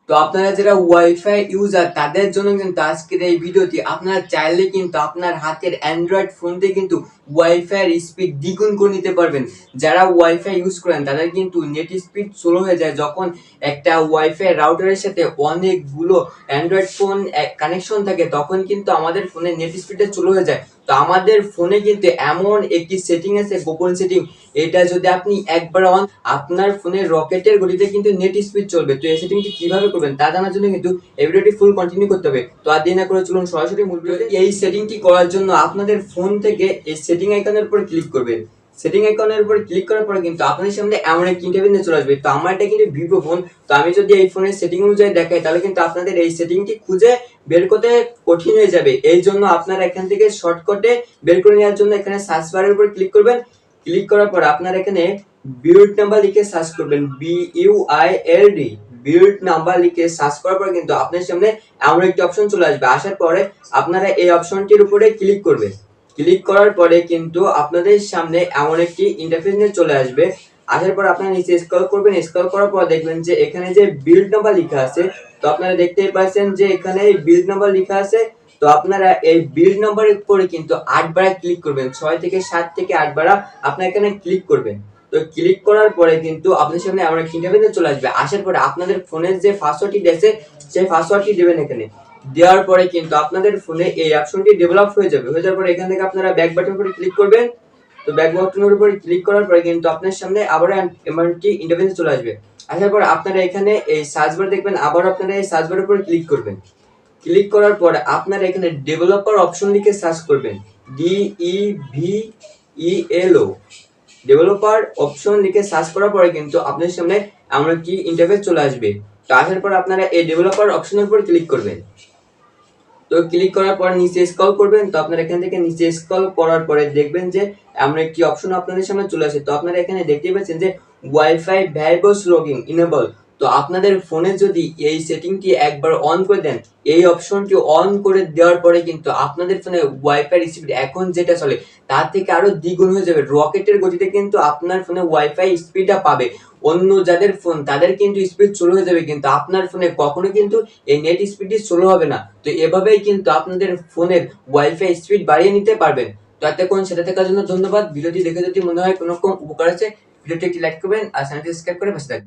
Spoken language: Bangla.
তো আপনারা যারা ওয়াইফাই ইউজার তাদের জন্য কিন্তু আজকের এই ভিডিওটি। আপনারা চাইলে কিন্তু আপনার হাতের অ্যান্ড্রয়েড ফোন দিয়ে কিন্তু ওয়াইফাই এর স্পিড দ্বিগুণ করে নিতে পারবেন। যারা ওয়াইফাই ইউজ করেন তাদের কিন্তু নেট স্পিড স্লো হয়ে যায় যখন একটা ওয়াইফাই রাউটারের সাথে অনেকগুলো অ্যান্ড্রয়েড ফোন কানেকশন থাকে, তখন কিন্তু আমাদের ফোনে নেট স্পিডটা স্লো হয়ে যায়। তো আমাদের ফোনে কিন্তু এমন একটি সেটিং আছে, গোপন সেটিং, এটা যদি আপনি একবার অন, আপনার ফোনে রকেটের গতিতে কিন্তু নেট স্পিড চলবে। তো এই সেটিংটি কিভাবে করবেন তা জানার জন্য কিন্তু এই ভিডিওটি ফুল কন্টিনিউ করতে হবে। তো আর দেরি না করে চলুন সরাসরি মূল ভিডিওতে। এই সেটিংটি করার জন্য আপনাদের ফোন থেকে এই সেটিং আইকনের উপর ক্লিক করবেন। সেটিং আইকনের উপর ক্লিক করার পরে কিন্তু আপনাদের সামনে এমন একটি ইন্টারফেস চলে আসবে। তো আমার এটা কিন্তু ভিভো ফোন, তো আমি যদি এই ফোনের সেটিং অনুযায়ী দেখাই তাহলে কিন্তু আপনাদের এই সেটিংটি খুঁজে বের করতে কঠিন হয়ে যাবে। এই জন্য আপনারা এখান থেকে শর্টকাটে বের করে নেওয়ার জন্য এখানে সার্চ বারের উপর ক্লিক করবেন। ক্লিক করার পর আপনারা এখানে বিল্ড নাম্বার লিখে সার্চ করবেন, BUILD, বিল্ড নাম্বার লিখে সার্চ করার পর কিন্তু আপনার সামনে এমন একটি অপশন চলে আসবে। আসার পরে আপনারা এই অপশনটির উপরে ক্লিক করবেন। ক্লিক করার পরে কিন্তু আপনাদের সামনে এমন একটি ইন্টারফেস নিয়ে চলে আসবে। আসার পর আপনারা নিচে স্ক্রল করবেন। স্ক্রল করার পর দেখবেন যে এখানে যে বিল্ড নাম্বার লেখা আছে, তো আপনারা দেখতেই পাচ্ছেন যে এখানে বিল্ড নাম্বার লেখা আছে। তো আপনারা এই বিল্ড নাম্বারের উপরে কিন্তু 8 বার ক্লিক করবেন। 6 থেকে 7 থেকে 8 বার আপনারা এখানে ক্লিক করবেন। তো ক্লিক করার পরে কিন্তু আপনাদের সামনে এমন একটা ইন্টারফেস চলে আসবে। আসার পরে আপনাদের ফোনের যে পাসওয়ার্ডটি দিয়েছে সেই পাসওয়ার্ডটি দিবেন। এখানে দেওয়ার পরে কিন্তু আপনাদের ফোনে এই অপশনটি ডেভেলপ হয়ে যাবে। হয়ে যাওয়ার পরে এখান থেকে আপনারা ব্যাক বাটনের উপরে ক্লিক করবেন। তো ব্যাক বাটনের উপরে ক্লিক করার পরে কিন্তু আপনার সামনে আবার এমন একটি ইন্টারফেস চলে আসবে। আসার পর আপনারা এখানে এই সার্চ বার দেখবেন, আবার আপনারা এই সার্চ বারের উপরে ক্লিক করবেন। ক্লিক করার পর আপনারা এখানে ডেভেলপার অপশন লিখে সার্চ করবেন, DEVELO, ডেভেলপার অপশন লিখে সার্চ করার পরে কিন্তু আপনার সামনে এমন একটি ইন্টারফেস চলে আসবে। তো আসার পর আপনারা এই ডেভেলপার অপশনের উপর ক্লিক করবেন। তো ক্লিক করার পর নিচে স্ক্রল করবেন। তো আপনারা এখান থেকে নিচে স্ক্রল করার পরে দেখবেন যে এমন একটি অপশন আপনাদের সামনে চলে আসে। তো আপনারা এখানে দেখতেই পাচ্ছেন যে ওয়াইফাই ভ্যারিয়েবলস লগইন ইনেবল। তো আপনাদের ফোনে যদি এই সেটিংটি একবার অন করে দেন, এই অপশনটি অন করে দেওয়ার পরে কিন্তু আপনাদের ফোনে ওয়াইফাই স্পিড এখন যেটা চলে তার থেকে আরো দ্বিগুণ হয়ে যাবে। রকেটের গতিতে কিন্তু আপনার ফোনে ওয়াইফাই স্পিডটা পাবে। অন্য যাদের ফোন তাদের কিন্তু স্পিড স্লো হয়ে যাবে, কিন্তু আপনার ফোনে কখনো কিন্তু এই নেট স্পিডটি স্লো হবে না। তো এভাবেই কিন্তু আপনাদের ফোনের ওয়াইফাই স্পিড বাড়িয়ে নিতে পারবেন। তো এতক্ষণ সেটা থাকার জন্য ধন্যবাদ। ভিডিওটি দেখে যদি মনে হয় কোনো রকম উপকার আছে, ভিডিওটি একটি লাইক করবেন আর চ্যানেলটি সাবস্ক্রাইব করে পাশে থাকবেন।